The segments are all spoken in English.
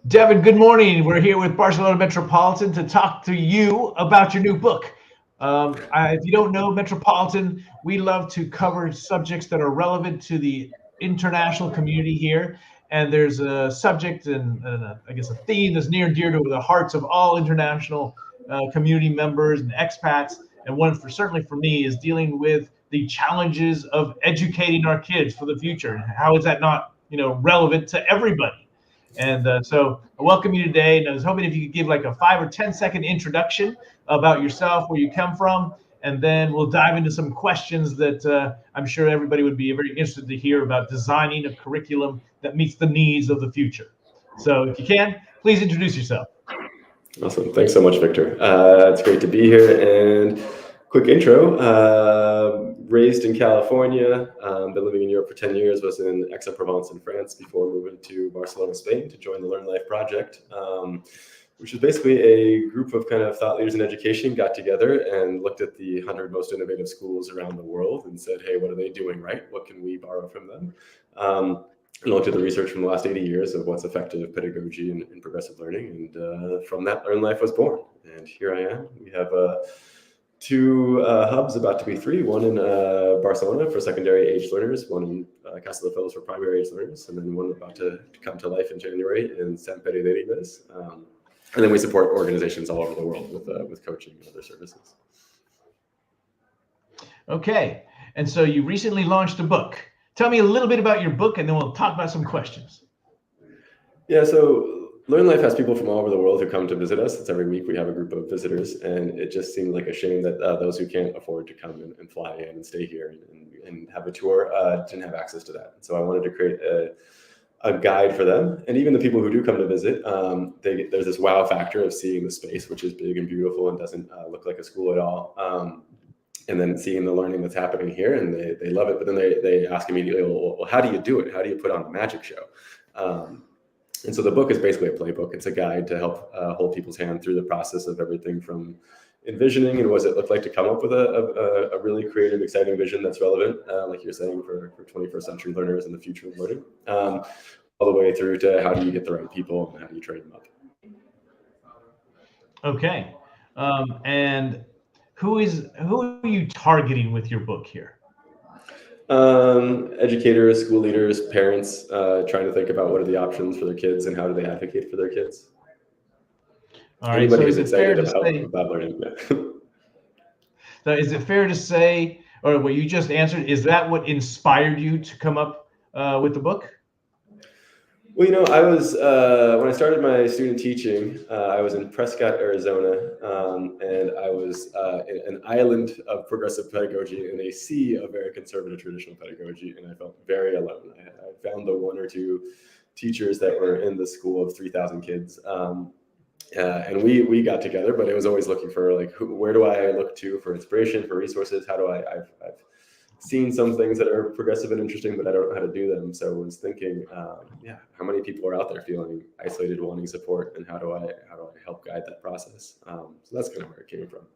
Devin, good morning. We're here with Barcelona Metropolitan to talk to you about your new book. If you don't know Metropolitan, we love to cover subjects that are relevant to the international community here. And there's a subject and I guess a theme that's near and dear to the hearts of all international community members and expats. And one for certainly for me is dealing with the challenges of educating our kids for the future. How is that not, relevant to everybody? And so I welcome you today. And I was hoping if you could give like a 5 or 10 second introduction about yourself, where you come from, and then we'll dive into some questions that I'm sure everybody would be very interested to hear about designing a curriculum that meets the needs of the future. So if you can, please introduce yourself. Awesome. Thanks so much, Victor. It's great to be here. And quick intro. Raised in California, been living in Europe for 10 years, was in Aix-en-Provence in France before moving to Barcelona, Spain to join the Learn Life Project, which is basically a group of kind of thought leaders in education got together and looked at the 100 most innovative schools around the world and said, hey, what are they doing right? What can we borrow from them? And looked at the research from the last 80 years of what's effective pedagogy and progressive learning. And from that, Learn Life was born. And here I am. We have two hubs, about to be three, one in Barcelona for secondary age learners, one in Casa de Fels for primary age learners, and then one about to come to life in January in Sant Pere de Ribes. And then we support organizations all over the world with coaching and other services. Okay. And so you recently launched a book. Tell me a little bit about your book, and then we'll talk about some questions. Yeah, so Learn Life has people from all over the world who come to visit us. It's every week we have a group of visitors, and it just seemed like a shame that those who can't afford to come and fly in and stay here and have a tour didn't have access to that. So I wanted to create a guide for them. And even the people who do come to visit, there's this wow factor of seeing the space, which is big and beautiful and doesn't look like a school at all. And then seeing the learning that's happening here, and they love it. But then they ask immediately, well, how do you do it? How do you put on the magic show? And so the book is basically a playbook. It's a guide to help hold people's hand through the process of everything from envisioning and what does it look like to come up with a really creative, exciting vision that's relevant, like you're saying, for 21st century learners and the future of learning, all the way through to how do you get the right people and how do you train them up. Okay. And who are you targeting with your book here? Educators, school leaders, parents, trying to think about what are the options for their kids and how do they advocate for their kids. All right. Anybody So who's is it fair excited to say? about learning. So is it fair to say, or what you just answered, is that what inspired you to come up with the book? Well, I was when I started my student teaching, I was in Prescott, Arizona, and I was in an island of progressive pedagogy in a sea of very conservative traditional pedagogy, and I felt very alone. I found the one or two teachers that were in the school of 3,000 kids, and we got together, but it was always looking for where do I look to for inspiration, for resources? How do I've seen some things that are progressive and interesting, but I don't know how to do them. So I was thinking, how many people are out there feeling isolated, wanting support, and how do I help guide that process? So that's kind of where it came from.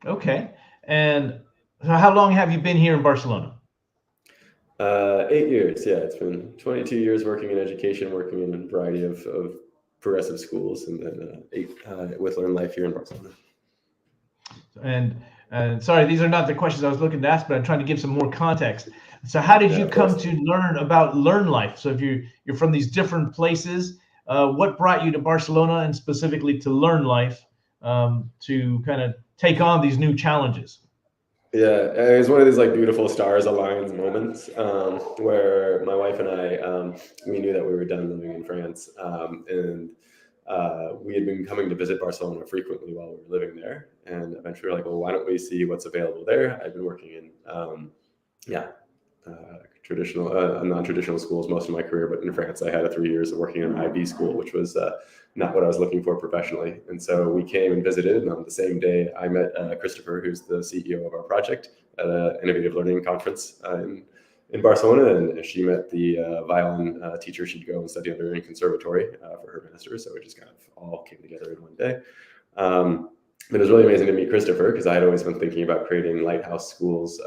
Okay. And so how long have you been here in Barcelona? 8 years. Yeah, it's been 22 years working in education, working in a variety of progressive schools, and then 8 with Learn Life here in Barcelona. And sorry, these are not the questions I was looking to ask, but I'm trying to give some more context. So how did you come to learn about Learn Life? So if you're from these different places, what brought you to Barcelona and specifically to Learn Life to kind of take on these new challenges? Yeah, it was one of these beautiful stars aligned moments where my wife and I, we knew that we were done living in France, and we had been coming to visit Barcelona frequently while we were living there, and eventually we were like, well, why don't we see what's available there? I've been working in traditional, non-traditional schools most of my career, but in France I had 3 years of working in an IB school, which was not what I was looking for professionally. And so we came and visited, and on the same day I met Christopher, who's the CEO of our project, at an innovative learning conference in Barcelona, and she met the violin teacher she'd go and study under in conservatory for her master's. So it just kind of all came together in one day. It was really amazing to meet Christopher because I had always been thinking about creating lighthouse schools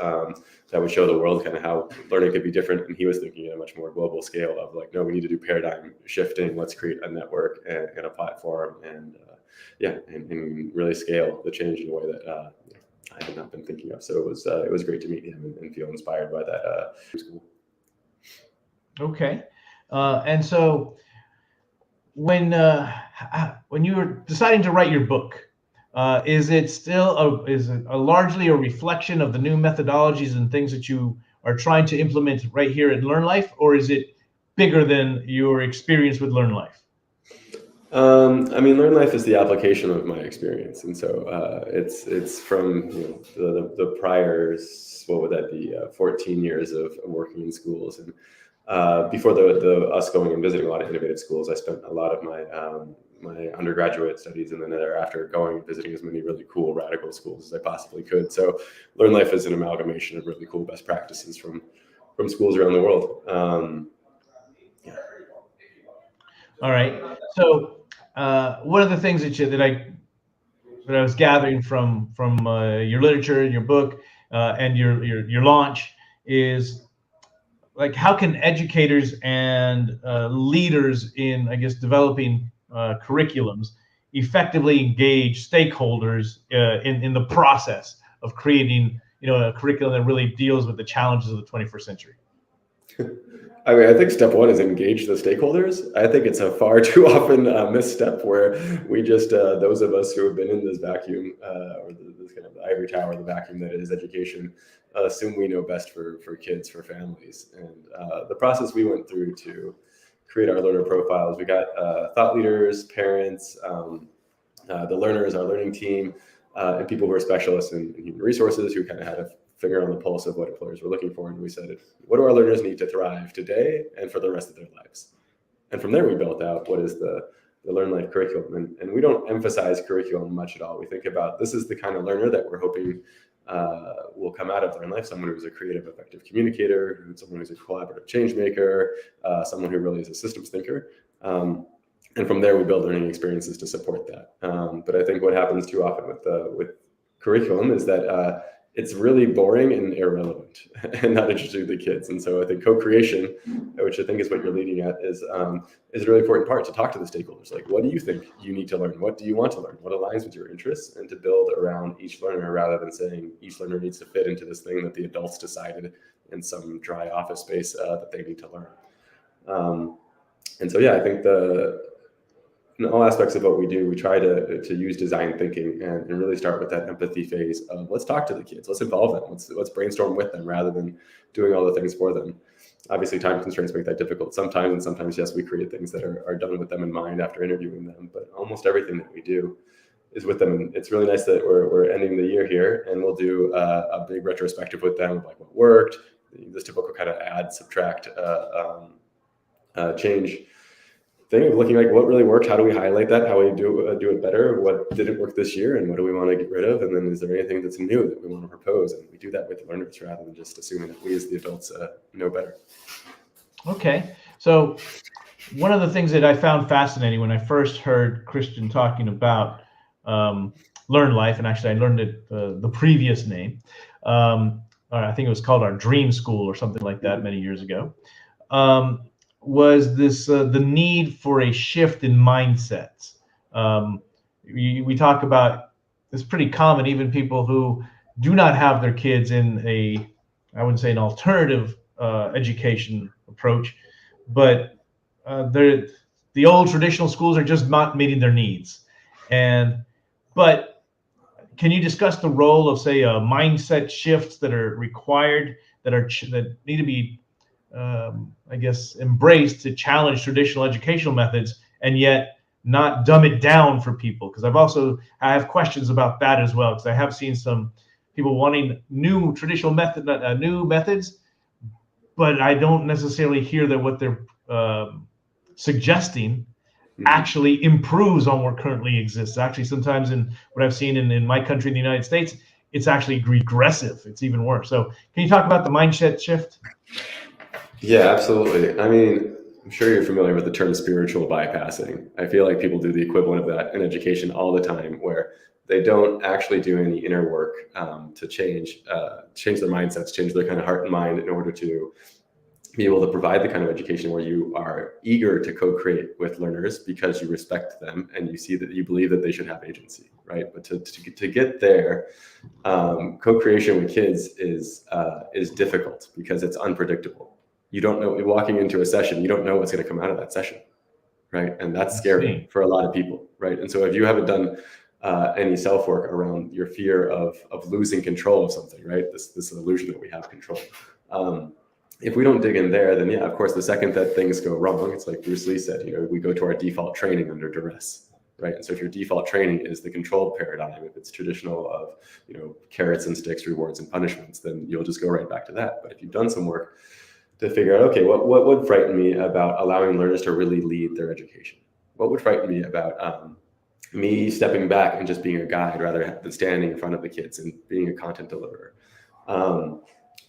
that would show the world kind of how learning could be different. And he was thinking at a much more global scale of like, no, we need to do paradigm shifting. Let's create a network and a platform and really scale the change in a way that I had not been thinking of. So it was great to meet him and feel inspired by that school. Okay. And so when you were deciding to write your book, is it still largely a reflection of the new methodologies and things that you are trying to implement right here at Learn Life, or is it bigger than your experience with Learn Life? I mean, Learn Life is the application of my experience, and so it's from the prior, what would that be, 14 years of working in schools, and before the us going and visiting a lot of innovative schools, I spent a lot of my undergraduate studies, and then thereafter going and visiting as many really cool radical schools as I possibly could. So Learn Life is an amalgamation of really cool best practices from schools around the world. All right. So one of the things that I was gathering from your literature and your book and your launch is, like, how can educators and leaders in, I guess, developing curriculums effectively engage stakeholders in the process of creating, a curriculum that really deals with the challenges of the 21st century? I mean, I think step one is engage the stakeholders. I think it's a far too often misstep where we just, those of us who have been in this vacuum or this kind of ivory tower, the vacuum that is education, assume we know best for kids, for families. And the process we went through to create our learner profiles, we got thought leaders, parents, the learners, our learning team, and people who are specialists in human resources who kind of had a finger on the pulse of what employers were looking for. And we said, what do our learners need to thrive today and for the rest of their lives? And from there, we built out what is the Learn Life curriculum. And we don't emphasize curriculum much at all. We think about, this is the kind of learner that we're hoping will come out of Learn Life, someone who's a creative, effective communicator, someone who's a collaborative change maker, someone who really is a systems thinker. And from there, we build learning experiences to support that. But I think what happens too often with curriculum is that it's really boring and irrelevant and not interesting to the kids. And so I think co-creation, which I think is what you're leading at, is a really important part to talk to the stakeholders. Like, what do you think you need to learn? What do you want to learn? What aligns with your interests? And to build around each learner rather than saying each learner needs to fit into this thing that the adults decided in some dry office space that they need to learn. And so, yeah, I think in all aspects of what we do, we try to use design thinking and really start with that empathy phase of, let's talk to the kids, let's involve them, let's brainstorm with them rather than doing all the things for them. Obviously, time constraints make that difficult sometimes, and sometimes, yes, we create things that are done with them in mind after interviewing them, but almost everything that we do is with them. And it's really nice that we're ending the year here, and we'll do a big retrospective with them of like what worked, this typical kind of add, subtract, change thing of looking like what really worked, how do we highlight that, how we do it better, what didn't work this year, and what do we want to get rid of, and then is there anything that's new that we want to propose? And we do that with the learners rather than just assuming that we as the adults know better. Okay, so one of the things that I found fascinating when I first heard Christian talking about Learn Life, and actually I learned it the previous name, I think it was called our Dream School or something like that many years ago, was this the need for a shift in mindsets. We talk about, it's pretty common, even people who do not have their kids in I wouldn't say an alternative education approach, but the old traditional schools are just not meeting their needs. But can you discuss the role of, say, mindset shifts that are required, that need to be I guess, embraced to challenge traditional educational methods and yet not dumb it down for people? Because I have questions about that as well, because I have seen some people wanting new methods, but I don't necessarily hear that what they're suggesting actually improves on what currently exists. Actually, sometimes in what I've seen in my country, in the United States, it's actually regressive. It's even worse. So can you talk about the mindset shift? Yeah, absolutely. I mean, I'm sure you're familiar with the term spiritual bypassing. I feel like people do the equivalent of that in education all the time, where they don't actually do any inner work to change their mindsets, change their kind of heart and mind in order to be able to provide the kind of education where you are eager to co-create with learners because you respect them and you see that you believe that they should have agency, right? But to get there, co-creation with kids is difficult because it's unpredictable. You don't know, walking into a session, you don't know what's going to come out of that session, right? And that's scary for a lot of people, right? And so if you haven't done any self-work around your fear of losing control of something, right? This illusion that we have control. If we don't dig in there, then yeah, of course, the second that things go wrong, it's like Bruce Lee said, we go to our default training under duress, right? And so if your default training is the controlled paradigm, if it's traditional of, carrots and sticks, rewards and punishments, then you'll just go right back to that. But if you've done some work to figure out, okay, what would frighten me about allowing learners to really lead their education? What would frighten me about me stepping back and just being a guide rather than standing in front of the kids and being a content deliverer?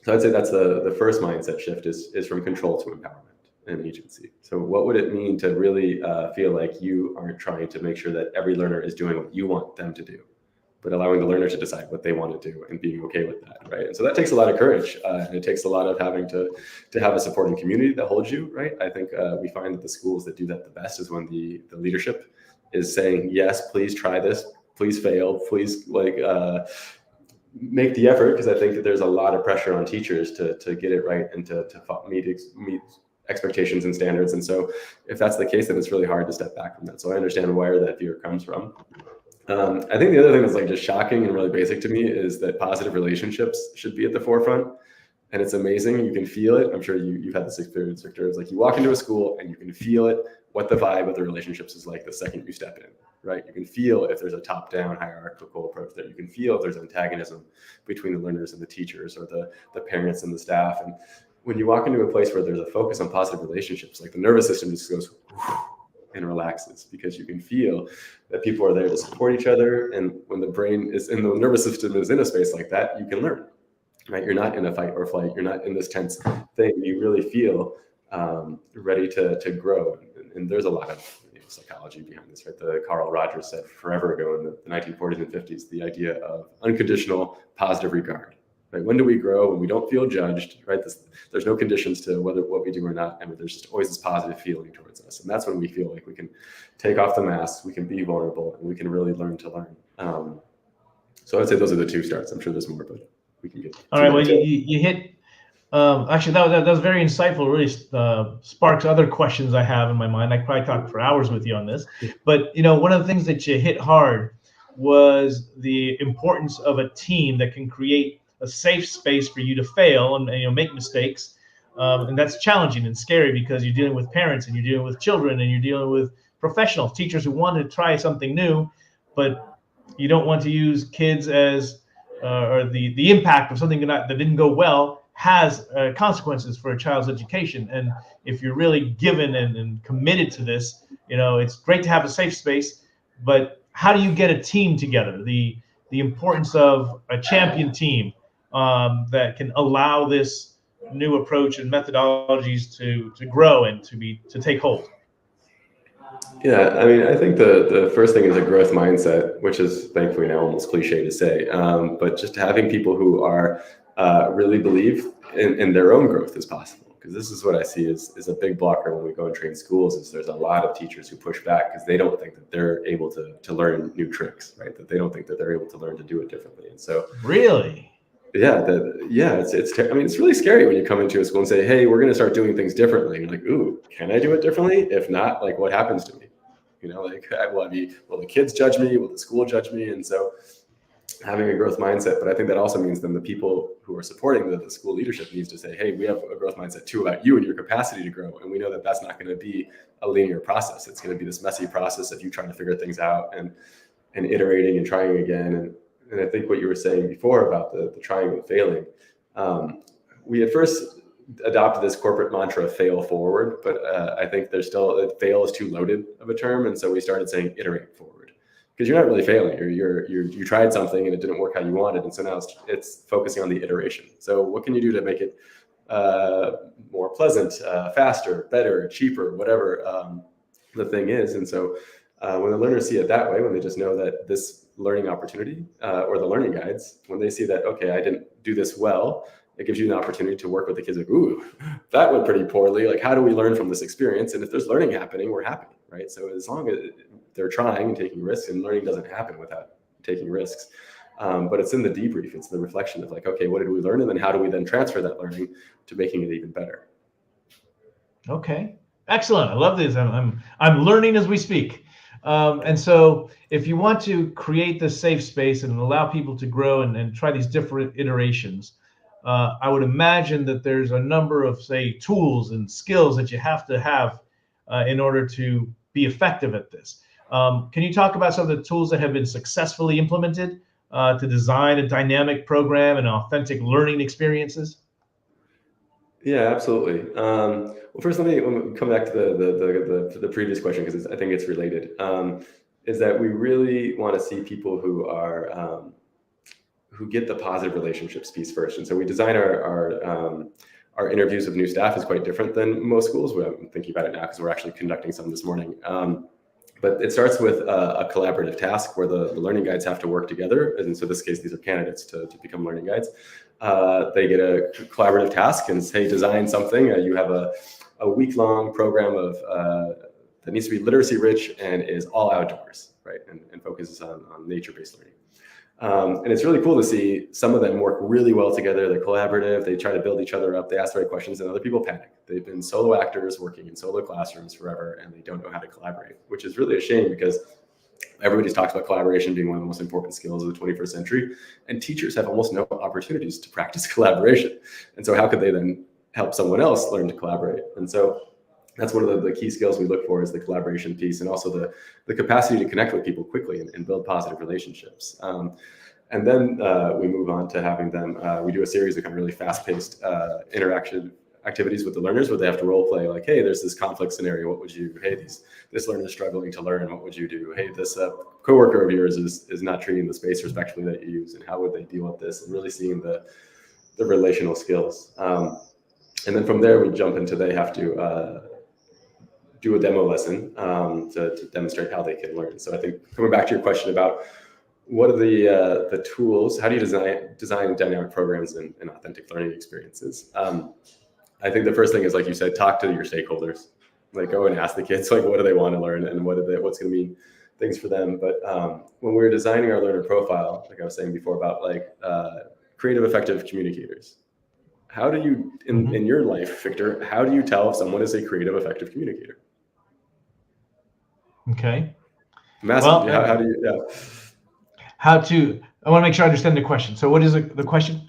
So I'd say that's the first mindset shift is from control to empowerment and agency. So what would it mean to really feel like you aren't trying to make sure that every learner is doing what you want them to do, but allowing the learner to decide what they want to do and being okay with that, right? And so that takes a lot of courage, and it takes a lot of having to have a supporting community that holds you, right? I think we find that the schools that do that the best is when the leadership is saying, yes, please try this, please fail, please make the effort, because I think that there's a lot of pressure on teachers to get it right and to meet expectations and standards. And so if that's the case, then it's really hard to step back from that. So I understand where that fear comes from. I think the other thing that's just shocking and really basic to me is that positive relationships should be at the forefront. And it's amazing. You can feel it. I'm sure you've had this experience, Victor. It's like you walk into a school and you can feel it, what the vibe of the relationships is like the second you step in, right? You can feel if there's a top-down hierarchical approach there. You can feel if there's antagonism between the learners and the teachers or the parents and the staff. And when you walk into a place where there's a focus on positive relationships, like the nervous system just goes and relaxes because you can feel that people are there to support each other. And when the brain is in the nervous system is in a space like that, you can learn, right? You're not in a fight or flight. You're not in this tense thing. You really feel ready to grow. And there's a lot of psychology behind this, right? Carl Rogers said forever ago in the 1940s and 50s, the idea of unconditional positive regard. Right? When do we grow? When we don't feel judged, right? There's no conditions to what we do or not. I mean, there's just always this positive feeling towards us. And that's when we feel like we can take off the mask, we can be vulnerable, and we can really learn to learn. So I'd say those are the two starts. I'm sure there's more, but we can get. All right, well, you hit, actually, that was very insightful, really sparks other questions I have in my mind. I could probably talk for hours with you on this. But, one of the things that you hit hard was the importance of a team that can create a safe space for you to fail and make mistakes, and that's challenging and scary because you're dealing with parents and you're dealing with children and you're dealing with professionals, teachers who want to try something new, but you don't want to use kids as or the impact of something that didn't go well has consequences for a child's education. And if you're really given and committed to this, it's great to have a safe space, but how do you get a team together? The importance of a champion team that can allow this new approach and methodologies to grow and to take hold. Yeah, I mean, I think the first thing is a growth mindset, which is thankfully now almost cliche to say, but just having people who are really believe in their own growth is possible. Because this is what I see is a big blocker when we go and train schools is there's a lot of teachers who push back because they don't think that they're able to learn new tricks, right? That they don't think that they're able to learn to do it differently. And so really, it's really scary when you come into a school and say, hey, we're going to start doing things differently. And you're like, ooh, can I do it differently? If not, like, what happens to me? Will the kids judge me? Will the school judge me? And so having a growth mindset, but I think that also means then the people who are supporting the school leadership needs to say, hey, we have a growth mindset too about you and your capacity to grow. And we know that that's not going to be a linear process. It's going to be this messy process of you trying to figure things out and iterating and trying again. And I think what you were saying before about the trying and failing, we at first adopted this corporate mantra, fail forward, but I think there's still, fail is too loaded of a term. And so we started saying iterate forward, because you're not really failing. You tried something and it didn't work how you wanted. And so now it's focusing on the iteration. So what can you do to make it more pleasant, faster, better, cheaper, whatever the thing is. And so When the learners see it that way, when they just know that this learning opportunity or the learning guides, when they see that, okay, I didn't do this well, it gives you an opportunity to work with the kids like, ooh, that went pretty poorly. Like, how do we learn from this experience? And if there's learning happening, we're happy, right? So as long as they're trying and taking risks, and learning doesn't happen without taking risks. But it's in the debrief, it's the reflection of like, okay, what did we learn? And then how do we then transfer that learning to making it even better? Okay, excellent. I love this. I'm learning as we speak. And so if you want to create this safe space and allow people to grow and try these different iterations, I would imagine that there's a number of, say, tools and skills that you have to have in order to be effective at this. Can you talk about some of the tools that have been successfully implemented to design a dynamic program and authentic learning experiences? Yeah, absolutely. Well, first, let me come back to the previous question, because I think it's related. Is that we really want to see people who are who get the positive relationships piece first, and so we design our interviews with new staff is quite different than most schools. I'm thinking about it now because we're actually conducting some this morning. But it starts with a collaborative task where the learning guides have to work together. And so in this case, these are candidates to become learning guides. They get a collaborative task and say, design something. You have a week-long program of that needs to be literacy rich and is all outdoors, right? And focuses on nature-based learning. And it's really cool to see some of them work really well together. They're collaborative. They try to build each other up. They ask the right questions, and other people panic. They've been solo actors working in solo classrooms forever, and they don't know how to collaborate, which is really a shame because everybody talks about collaboration being one of the most important skills of the 21st century, and teachers have almost no opportunities to practice collaboration. And so how could they then help someone else learn to collaborate? And so that's one of the key skills we look for, is the collaboration piece, and also the capacity to connect with people quickly and build positive relationships. And then we move on to having them, we do a series of kind of really fast-paced interaction activities with the learners where they have to role play, like, hey, there's this conflict scenario, what would you, hey, this learner is struggling to learn, what would you do? Hey, this coworker of yours is not treating the space respectfully that you use, and how would they deal with this? And really seeing the relational skills. And then from there, we jump into, they have to do a demo lesson to demonstrate how they can learn. So I think coming back to your question about what are the tools, how do you design dynamic programs and authentic learning experiences? I think the first thing is, like you said, talk to your stakeholders. Like, go and ask the kids, like, what do they want to learn and what's going to mean things for them. But when we're designing our learner profile, like I was saying before about like creative, effective communicators, how do you, in your life, Victor, how do you tell if someone is a creative, effective communicator? Okay. Massive. Well, how do you, I want to make sure I understand the question. So what is the question?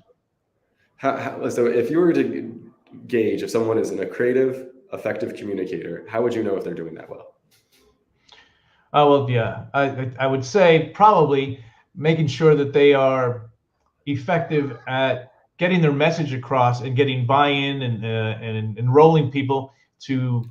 So if you were to gauge if someone is a creative, effective communicator, how would you know if they're doing that well? Well, yeah, I would say probably making sure that they are effective at getting their message across and getting buy-in and enrolling people to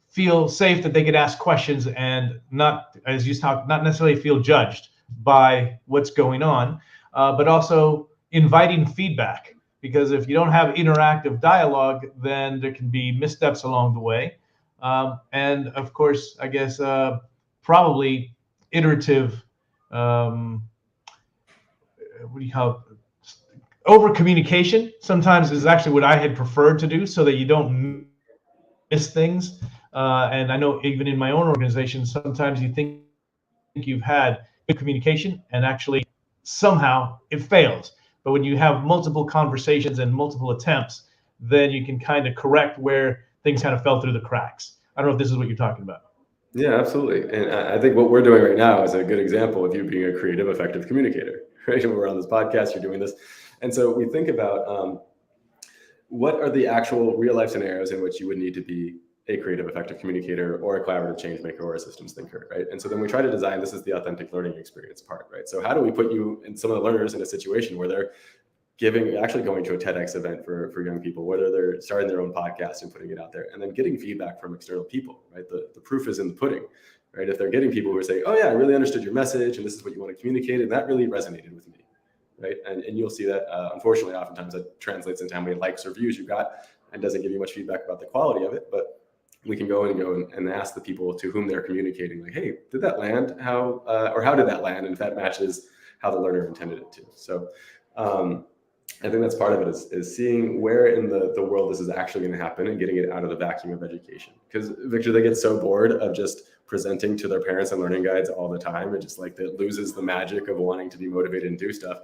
feel safe that they could ask questions and not, as you talk, not necessarily feel judged by what's going on, but also inviting feedback. Because if you don't have interactive dialogue, then there can be missteps along the way. And of course, I guess probably iterative, what do you call it? Over communication sometimes is actually what I had preferred to do, so that you don't miss things. And I know even in my own organization, sometimes you think you've had good communication and actually somehow it fails. But when you have multiple conversations and multiple attempts, then you can kind of correct where things kind of fell through the cracks. I don't know if this is what you're talking about. Yeah, absolutely. And I think what we're doing right now is a good example of you being a creative, effective communicator, right? We're on this podcast, you're doing this. And so we think about what are the actual real life scenarios in which you would need to be a creative, effective communicator or a collaborative change maker or a systems thinker, right? And so then we try to design, this is the authentic learning experience part, right? So how do we put you and some of the learners in a situation where they're actually going to a TEDx event for young people, whether they're starting their own podcast and putting it out there, and then getting feedback from external people, right? The proof is in the pudding, right? If they're getting people who are saying, oh yeah, I really understood your message and this is what you want to communicate, and that really resonated with me, right? And you'll see that, unfortunately, oftentimes that translates into how many likes or views you got and doesn't give you much feedback about the quality of it. But we can go and ask the people to whom they're communicating, like, hey, did that land? How did that land? And if that matches how the learner intended it to. So I think that's part of it is seeing where in the world this is actually going to happen and getting it out of the vacuum of education. Because, Victor, they get so bored of just presenting to their parents and learning guides all the time. It just like that loses the magic of wanting to be motivated and do stuff.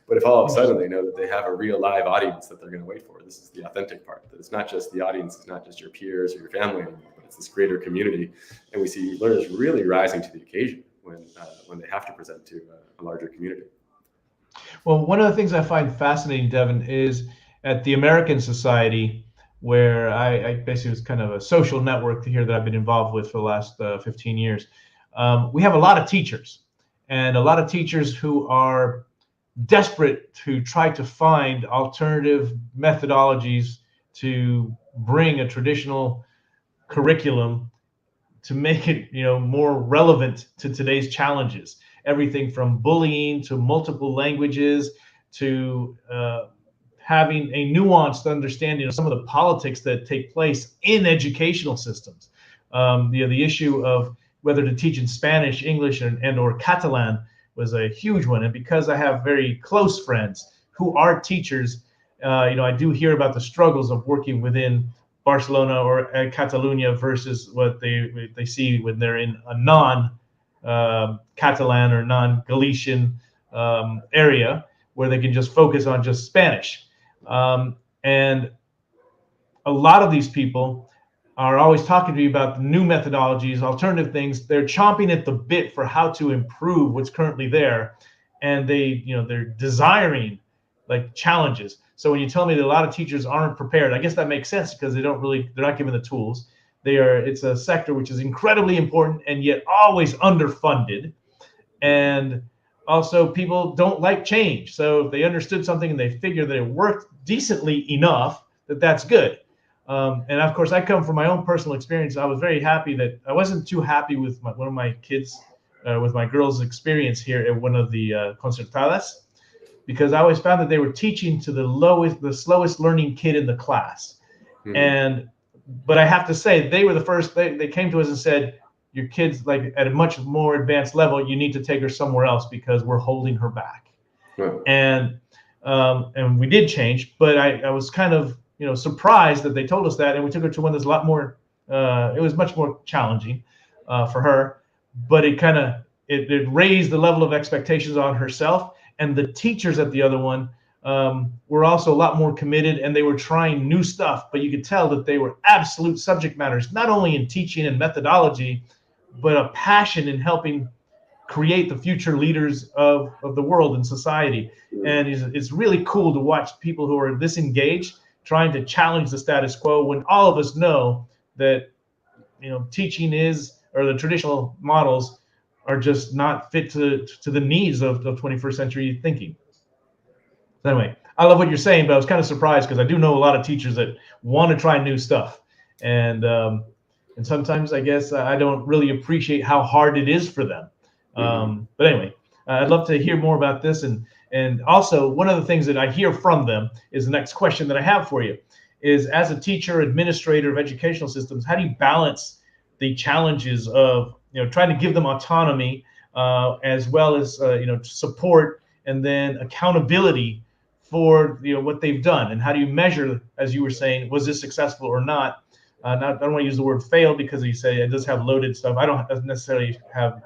But if all of a sudden they know that they have a real live audience that they're going to wait for, this is the authentic part. That it's not just the audience, it's not just your peers or your family anymore, but it's this greater community. And we see learners really rising to the occasion when they have to present to a larger community. Well, one of the things I find fascinating, Devin, is at the American Society, where I basically was kind of a social network here that I've been involved with for the last 15 years. We have a lot of teachers, and a lot of teachers who are desperate to try to find alternative methodologies to bring a traditional curriculum to make it, more relevant to today's challenges. Everything from bullying to multiple languages to having a nuanced understanding of some of the politics that take place in educational systems. The issue of whether to teach in Spanish, English, and or Catalan was a huge one. And because I have very close friends who are teachers, I do hear about the struggles of working within Barcelona or Catalonia versus what they see when they're in a non-Catalan or non-Galician area where they can just focus on just Spanish. And a lot of these people are always talking to me about new methodologies, alternative things. They're chomping at the bit for how to improve what's currently there. And they're desiring like challenges. So when you tell me that a lot of teachers aren't prepared, I guess that makes sense because they're not given the tools. It's a sector which is incredibly important and yet always underfunded. And also people don't like change. So if they understood something and they figure that it worked decently enough, that's good. And of course, I come from my own personal experience. I was very happy that I wasn't too happy with one of my kids, with my girls' experience here at one of the concertadas, because I always found that they were teaching to the slowest learning kid in the class. Mm-hmm. But I have to say, they were the first. They came to us and said, "Your kid's like at a much more advanced level. You need to take her somewhere else because we're holding her back." Right. And we did change, but I was kind of surprised that they told us that, and we took her to one that's a lot more. It was much more challenging for her, but it raised the level of expectations on herself. And the teachers at the other one were also a lot more committed, and they were trying new stuff. But you could tell that they were absolute subject matters, not only in teaching and methodology, but a passion in helping create the future leaders of the world and society. And it's really cool to watch people who are this engaged trying to challenge the status quo when all of us know that teaching or the traditional models are just not fit to the needs of 21st century thinking. So anyway, I love what you're saying, but I was kind of surprised because I do know a lot of teachers that want to try new stuff. And sometimes I guess I don't really appreciate how hard it is for them. But anyway, I'd love to hear more about this. And also, one of the things that I hear from them is the next question that I have for you is, as a teacher, administrator of educational systems, how do you balance the challenges of trying to give them autonomy as well as support and then accountability for what they've done, and how do you measure, as you were saying, was this successful or not? I don't want to use the word fail because you say it does have loaded stuff. I don't necessarily have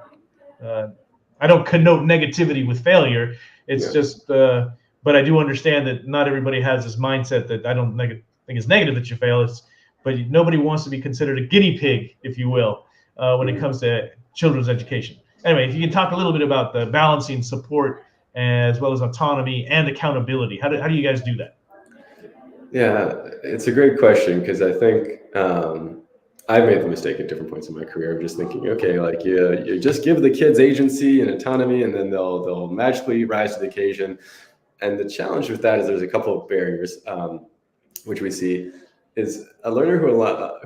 I don't connote negativity with failure. It's just but I do understand that not everybody has this mindset that I don't think it's negative that you fail. But nobody wants to be considered a guinea pig, if you will, when it comes to children's education. Anyway, if you can talk a little bit about the balancing support as well as autonomy and accountability. How do you guys do that? Yeah, it's a great question because I think I've made the mistake at different points in my career of just thinking, okay, like you just give the kids agency and autonomy, and then they'll magically rise to the occasion. And the challenge with that is there's a couple of barriers, which we see. Is a learner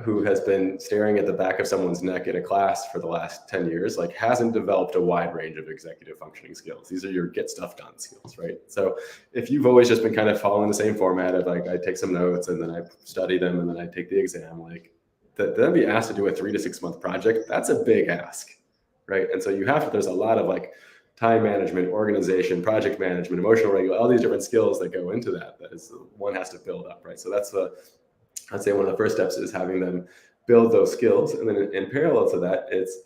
who has been staring at the back of someone's neck in a class for the last 10 years, like hasn't developed a wide range of executive functioning skills. These are your get stuff done skills, right? So if you've always just been kind of following the same format of like, I take some notes and then I study them and then I take the exam, like to then be asked to do a 3 to 6 month project, that's a big ask, right? And so there's a lot of like time management, organization, project management, emotional regulation, all these different skills that go into that is one has to build up, right? So that's I'd say one of the first steps is having them build those skills. And then in parallel to that, it's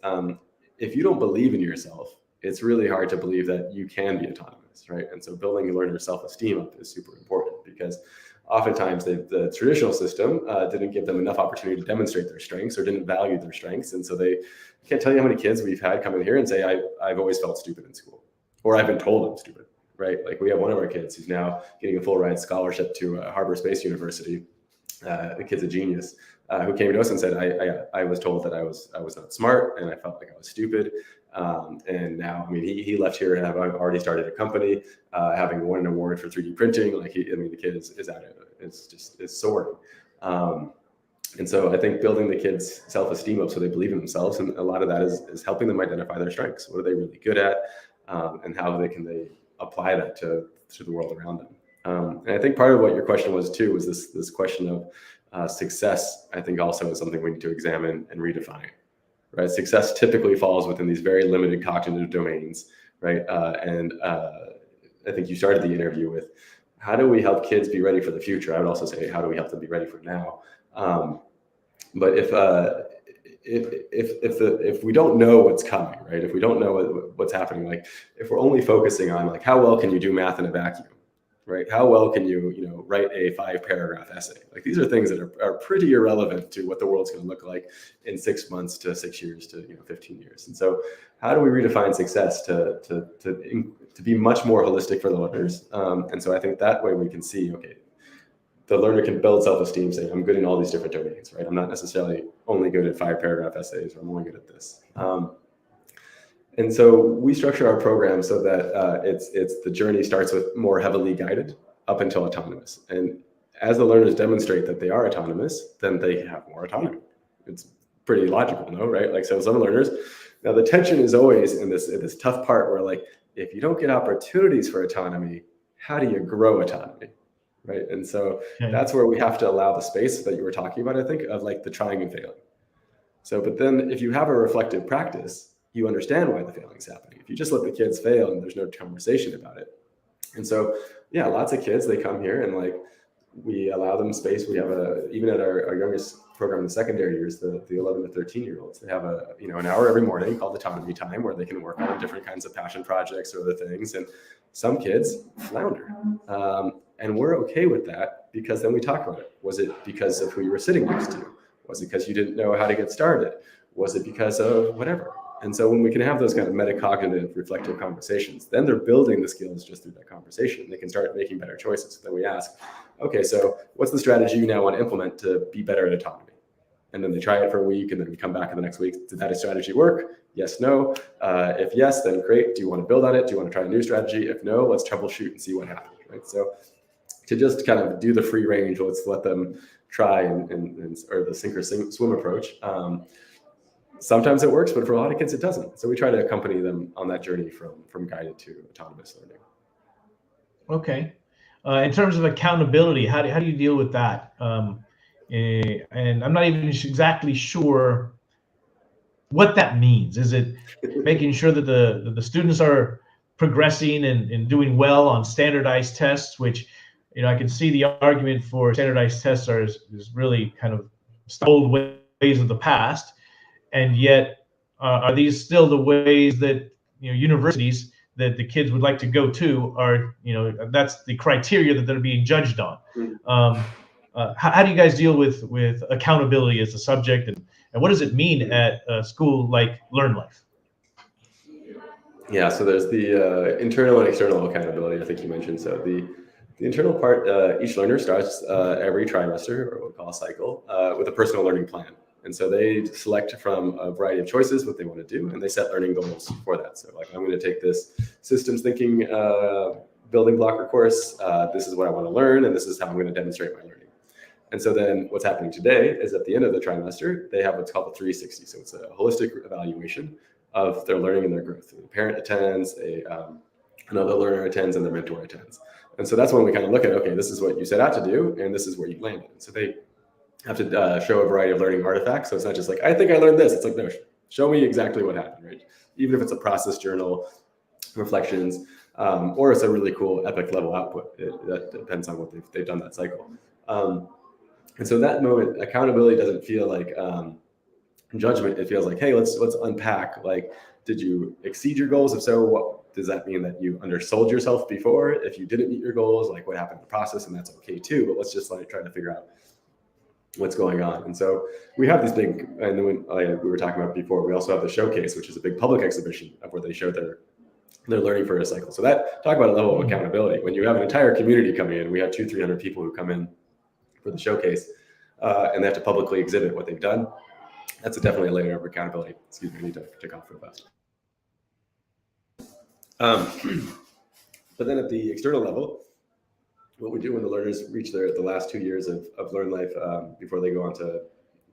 if you don't believe in yourself, it's really hard to believe that you can be autonomous, right? And so building learner self-esteem up is super important, because oftentimes the traditional system didn't give them enough opportunity to demonstrate their strengths or didn't value their strengths. And so I can't tell you how many kids we've had come in here and say, I've always felt stupid in school, or I've been told I'm stupid, right? Like we have one of our kids who's now getting a full ride scholarship to Harbor Space University. The kid's a genius, who came to us and said, I was told that I was not smart and I felt like I was stupid. And now, I mean, he left here and I've already started a company, having won an award for 3D printing. Like the kid is at it. It's soaring. And so I think building the kids' self-esteem up so they believe in themselves, and a lot of that is helping them identify their strengths. What are they really good at, and how they apply that to the world around them. And I think part of what your question was too was this question of success. I think also is something we need to examine and redefine. Right, success typically falls within these very limited cognitive domains, right? And I think you started the interview with, how do we help kids be ready for the future? I would also say, how do we help them be ready for now? But if we don't know what's coming, right? If we don't know what's happening, like if we're only focusing on like how well can you do math in a vacuum, right? How well can you write a 5-paragraph essay? Like these are things that are pretty irrelevant to what the world's going to look like in 6 months to 6 years to 15 years. And so, how do we redefine success to be much more holistic for the learners? And so I think that way we can see, okay, the learner can build self-esteem, saying I'm good in all these different domains, right? I'm not necessarily only good at 5-paragraph essays, or I'm only good at this. And so we structure our program so that it's the journey starts with more heavily guided up until autonomous. And as the learners demonstrate that they are autonomous, then they have more autonomy. It's pretty logical, no? Right? Like, so some learners, now the tension is always in this tough part where, like, if you don't get opportunities for autonomy, how do you grow autonomy? Right? And so that's where we have to allow the space that you were talking about, I think, of like the trying and failing. So, but then if you have a reflective practice, you understand why the failing is happening. If you just let the kids fail and there's no conversation about it. And so, yeah, lots of kids, they come here and like, we allow them space. We have even at our youngest program in the secondary years, the 11 to 13 year olds, they have an hour every morning called autonomy time, where they can work on different kinds of passion projects or other things. And some kids flounder. And we're okay with that, because then we talk about it. Was it because of who you were sitting next to? Was it because you didn't know how to get started? Was it because of whatever? And so when we can have those kind of metacognitive reflective conversations, then they're building the skills just through that conversation. They can start making better choices. Then we ask, okay, so what's the strategy you now want to implement to be better at autonomy? And then they try it for a week, and then we come back in the next week. Did that strategy work? Yes, no. If yes, then great. Do you want to build on it? Do you want to try a new strategy? If no, let's troubleshoot and see what happens, right? So to just kind of do the free range, let's let them try or the sink or swim approach. Sometimes it works, but for a lot of kids, it doesn't. So we try to accompany them on that journey from guided to autonomous learning. Okay. In terms of accountability, how do you deal with that? And I'm not even exactly sure what that means. Is it making sure that the students are progressing and doing well on standardized tests, which, I can see the argument for standardized tests is really kind of old ways of the past. And yet, are these still the ways that universities that the kids would like to go to are, that's the criteria that they're being judged on? How do you guys deal with accountability as a subject, and what does it mean at a school like LearnLife? Yeah, so there's the internal and external accountability, I think you mentioned. So the internal part, each learner starts every trimester, or what we call a cycle, with a personal learning plan. And so they select from a variety of choices what they want to do, and they set learning goals for that. So like, I'm going to take this systems thinking building block or course. This is what I want to learn, and this is how I'm going to demonstrate my learning. And so then what's happening today is at the end of the trimester, they have what's called a 360. So it's a holistic evaluation of their learning and their growth. The parent attends, another learner attends, and their mentor attends. And so that's when we kind of look at, okay, this is what you set out to do, and this is where you landed. And so they have to show a variety of learning artifacts. So it's not just like, I think I learned this. It's like, no, show me exactly what happened, right? Even if it's a process journal, reflections, or it's a really cool epic level output. That depends on what they've done that cycle. And so that moment, accountability doesn't feel like judgment. It feels like, hey, let's unpack. Like, did you exceed your goals? If so, what does that mean? That you undersold yourself before? If you didn't meet your goals, like what happened in the process? And that's okay too. But let's just like try to figure out what's going on. And so we have these big, and then we were talking about before, we also have the showcase, which is a big public exhibition of where they show their learning for a cycle. So that, talk about a level of accountability. When you have an entire community coming in, we have 200-300 people who come in for the showcase, and they have to publicly exhibit what they've done. That's definitely a layer of accountability. Excuse me, I need to take off real fast. But then at the external level, what we do when the learners reach the last 2 years of Learn Life before they go on to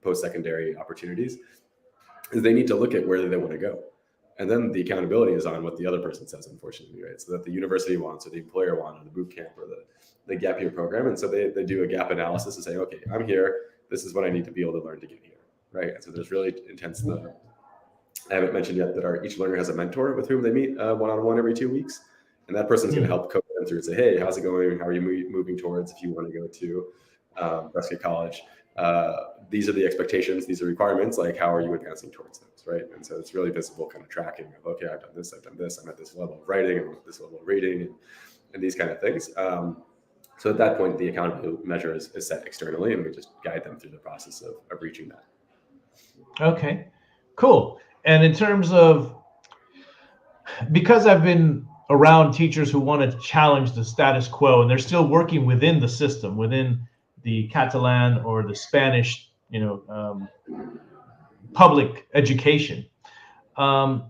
post-secondary opportunities is they need to look at where they want to go. And then the accountability is on what the other person says, unfortunately, right? So that the university wants, or the employer wants, or the boot camp, or the gap year program. And so they do a gap analysis and say, okay, I'm here. This is what I need to be able to learn to get here, right? And so there's really intense. I haven't mentioned yet that each learner has a mentor with whom they meet one-on-one every 2 weeks. And that person's going to help coach them through and say, hey, how's it going? How are you moving towards if you want to go to Prescott College? These are the expectations. These are requirements. Like, how are you advancing towards those, right? And so it's really visible kind of tracking of, okay, I've done this, I'm at this level of writing, I'm at this level of reading, and these kind of things. So at that point, the accountability measure is set externally, and we just guide them through the process of reaching that. Okay, cool. And in terms of, because I've been around teachers who want to challenge the status quo, and they're still working within the system, within the Catalan or the Spanish, public education. Do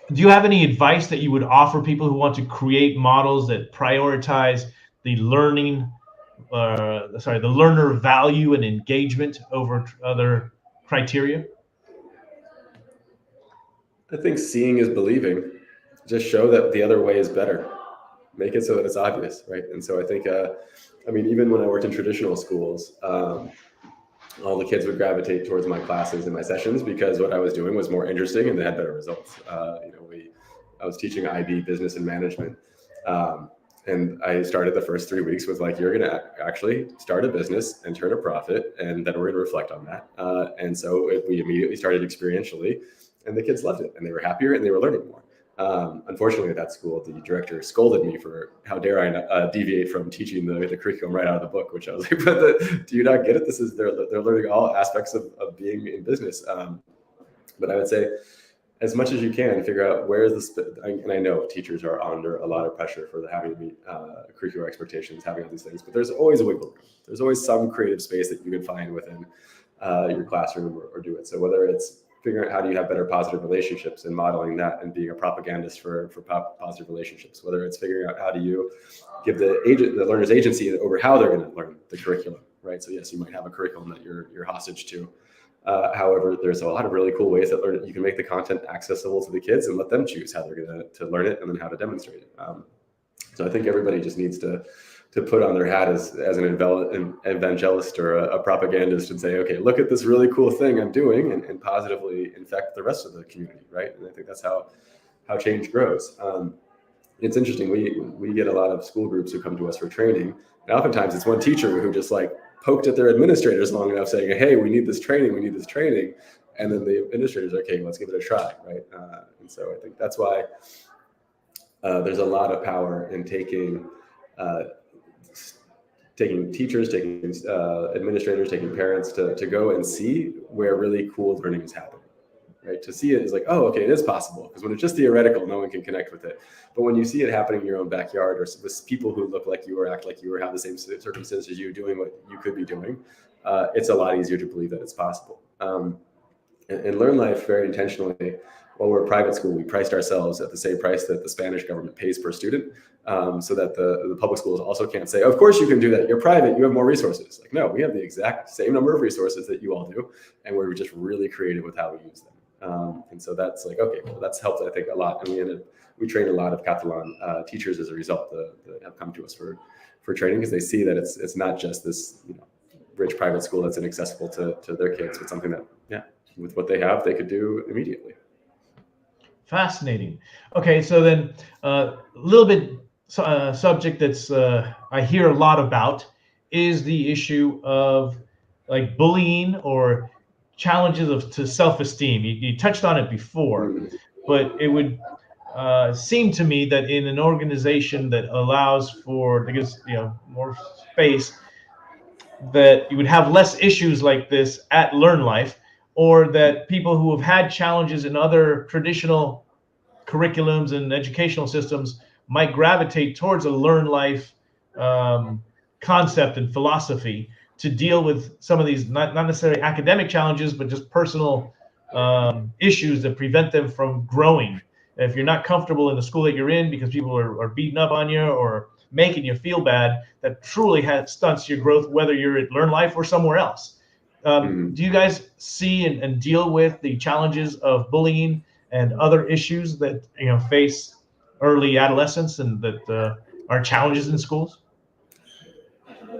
you have any advice that you would offer people who want to create models that prioritize the the learner value and engagement over other criteria? I think seeing is believing. Just show that the other way is better. Make it so that it's obvious, right? And so I think, even when I worked in traditional schools, all the kids would gravitate towards my classes and my sessions because what I was doing was more interesting and they had better results. I was teaching IB business and management. And I started the first 3 weeks with like, you're going to actually start a business and turn a profit, and then we're going to reflect on that. And so we immediately started experientially, and the kids loved it, and they were happier and they were learning more. Unfortunately, at that school, the director scolded me for how dare I deviate from teaching the curriculum right out of the book, which I was like, do you not get it? They're learning all aspects of being in business. But I would say, as much as you can, figure out where is and I know teachers are under a lot of pressure for having to meet curricular expectations, having all these things, but there's always a wiggle room. There's always some creative space that you can find within your classroom or do it. So whether it's figuring out how do you have better positive relationships and modeling that and being a propagandist for positive relationships, whether it's figuring out how do you give the learners agency over how they're going to learn the curriculum, right? So yes, you might have a curriculum that you're hostage to. However, there's a lot of really cool ways that you can make the content accessible to the kids and let them choose how they're going to learn it and then how to demonstrate it. So I think everybody just needs to put on their hat as an evangelist or a propagandist and say, okay, look at this really cool thing I'm doing and positively infect the rest of the community, right? And I think that's how change grows. It's interesting. We get a lot of school groups who come to us for training, and oftentimes it's one teacher who just like poked at their administrators long enough saying, hey, we need this training. And then the administrators are, okay, let's give it a try, right? And so I think that's why there's a lot of power in taking teachers, taking administrators, taking parents to go and see where really cool learning is happening, right? To see it is like, oh, okay, it is possible. Because when it's just theoretical, no one can connect with it. But when you see it happening in your own backyard or with people who look like you or act like you or have the same circumstances as you doing what you could be doing, it's a lot easier to believe that it's possible. And Learn Life very intentionally, while we're a private school, we priced ourselves at the same price that the Spanish government pays per student, so that the public schools also can't say, of course you can do that. You're private, you have more resources. Like, no, we have the exact same number of resources that you all do, and we're just really creative with how we use them. And so that's like, okay, well, that's helped, I think, a lot. And we trained a lot of Catalan teachers as a result that have come to us for training, because they see that it's not just this rich private school that's inaccessible to their kids, but something that, with what they have, they could do immediately. Fascinating. Okay, so then a little bit subject that's I hear a lot about is the issue of like bullying or challenges to self-esteem. You touched on it before, but it would seem to me that in an organization that allows for, because more space, that you would have less issues like this at Learn Life, or that people who have had challenges in other traditional curriculums and educational systems might gravitate towards a Learn Life concept and philosophy to deal with some of these not necessarily academic challenges, but just personal issues that prevent them from growing. If you're not comfortable in the school that you're in because people are beating up on you or making you feel bad, that truly stunts your growth, whether you're at Learn Life or somewhere else. Do you guys see and deal with the challenges of bullying and other issues that face early adolescence and that are challenges in schools?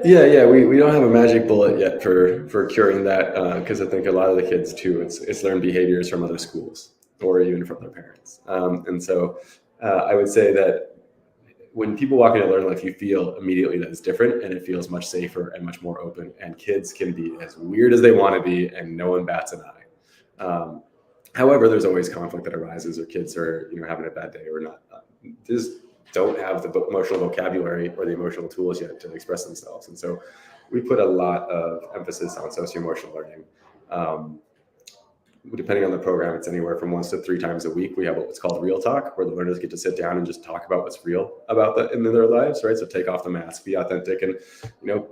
Yeah, we don't have a magic bullet yet for curing that, because I think a lot of the kids too, it's learned behaviors from other schools or even from their parents, and so I would say that when people walk into Learn Life, you feel immediately that it's different, and it feels much safer and much more open, and kids can be as weird as they want to be, and no one bats an eye. However, there's always conflict that arises, or kids are having a bad day or not. Just don't have the emotional vocabulary or the emotional tools yet to express themselves, and so we put a lot of emphasis on socio-emotional learning. Depending on the program, it's anywhere from 1 to 3 times a week. We have what's called Real Talk, where the learners get to sit down and just talk about what's real about in their lives, right? So take off the mask, be authentic, and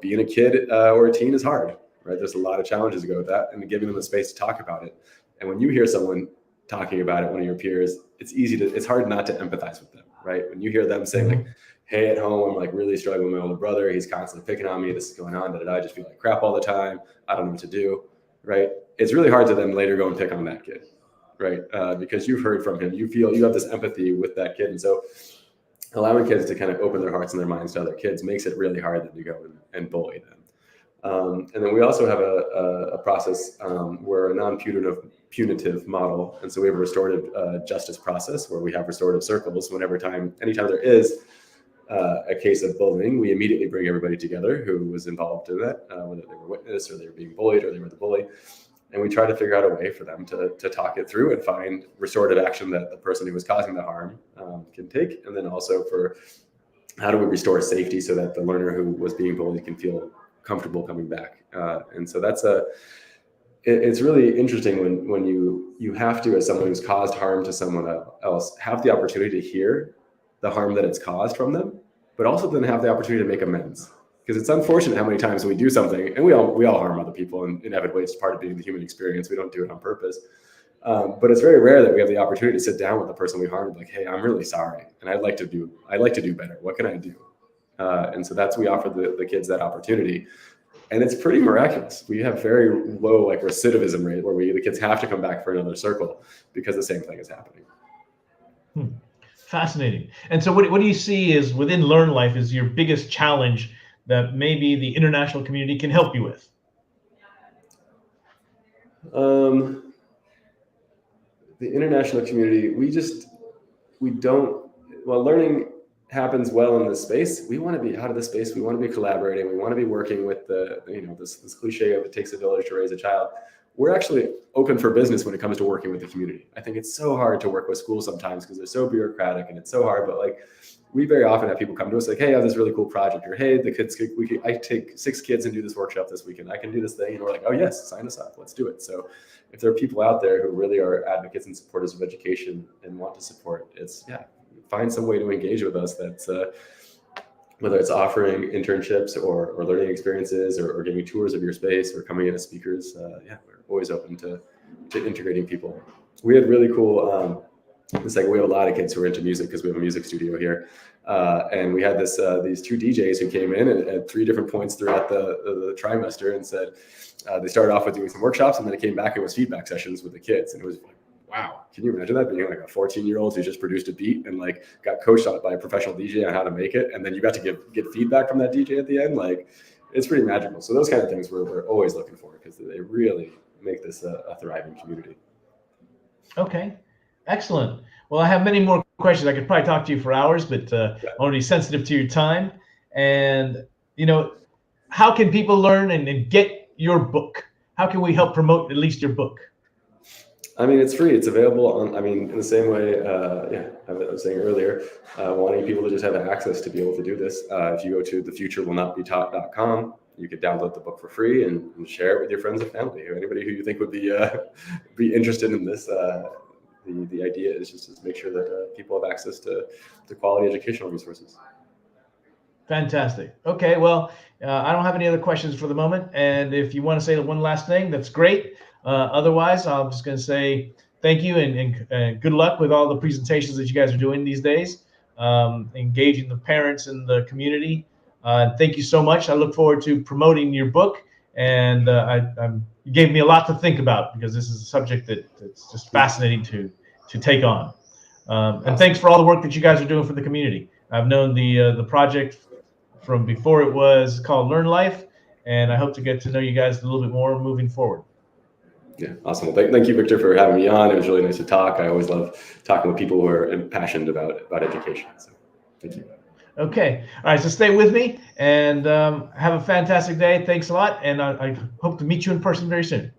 being a kid or a teen is hard, right? There's a lot of challenges to go with that, and giving them the space to talk about it. And when you hear someone talking about it, one of your peers, it's hard not to empathize with them, right? When you hear them saying like, hey, at home, I'm like really struggling with my older brother. He's constantly picking on me. This is going on. I just feel like crap all the time. I don't know what to do, right? It's really hard to then later go and pick on that kid, right? Because you've heard from him. You feel you have this empathy with that kid. And so allowing kids to kind of open their hearts and their minds to other kids makes it really hard then to go and bully them. And then we also have a process where a non-punitive model. And so we have a restorative justice process where we have restorative circles. Anytime there is a case of bullying, we immediately bring everybody together who was involved in that, whether they were witness or they were being bullied or they were the bully. And we try to figure out a way for them to talk it through and find restorative action that the person who was causing the harm can take. And then also for how do we restore safety so that the learner who was being bullied can feel comfortable coming back. And so it's really interesting when you have to, as someone who's caused harm to someone else, have the opportunity to hear the harm that it's caused from them, but also then have the opportunity to make amends. Because it's unfortunate how many times we do something, and we all harm other people, and inevitably it's part of being the human experience. We don't do it on purpose. But it's very rare that we have the opportunity to sit down with the person we harmed, like, hey, I'm really sorry, and I'd like to do better. What can I do? And so we offer the kids that opportunity. And it's pretty miraculous. We have very low recidivism rate where the kids have to come back for another circle because the same thing is happening. Fascinating. And so what do you see is within Learn Life is your biggest challenge that maybe the international community can help you with? The international community, learning happens well in this space. We want to be out of this space. We want to be collaborating. We want to be working with this cliche of it takes a village to raise a child. We're actually open for business when it comes to working with the community. I think it's so hard to work with schools sometimes because they're so bureaucratic and it's so hard, but we very often have people come to us like, hey, I have this really cool project, or hey, the kids, I take 6 kids and do this workshop this weekend. I can do this thing. And we're like, oh yes, sign us up. Let's do it. So if there are people out there who really are advocates and supporters of education and want to support, find some way to engage with us. That's whether it's offering internships or learning experiences or giving tours of your space or coming in as speakers. We're always open to integrating people. We had really cool, we have a lot of kids who are into music because we have a music studio here. And we had these 2 DJs who came in at 3 different points throughout the trimester and said, they started off with doing some workshops and then it came back and was feedback sessions with the kids. And it was like, wow, can you imagine that being a 14-year-old who just produced a beat and got coached on it by a professional DJ on how to make it, and then you got to get feedback from that DJ at the end? it's pretty magical. So those kind of things we're always looking for, because they really make this a thriving community. Okay, excellent. Well, I have many more questions. I could probably talk to you for hours, but I want to be sensitive to your time. And, how can people learn and get your book? How can we help promote at least your book? I mean, it's free. It's available on, in the same way, I was saying earlier, wanting people to just have access to be able to do this. If you go to thefuturewillnotbetaught.com, you could download the book for free and share it with your friends and family, or anybody who you think would be interested in this. The idea is just to make sure that people have access to quality educational resources. Fantastic. Okay, well, I don't have any other questions for the moment. And if you want to say one last thing, that's great. Otherwise, I'm just going to say thank you and good luck with all the presentations that you guys are doing these days, engaging the parents and the community. Thank you so much. I look forward to promoting your book. And you gave me a lot to think about, because this is a subject that's just fascinating to take on. And thanks for all the work that you guys are doing for the community. I've known the project from before it was called Learn Life, and I hope to get to know you guys a little bit more moving forward. Yeah, awesome. Well, thank you, Victor, for having me on. It was really nice to talk. I always love talking with people who are passionate about education. So thank you. Okay. All right. So stay with me and have a fantastic day. Thanks a lot. And I hope to meet you in person very soon.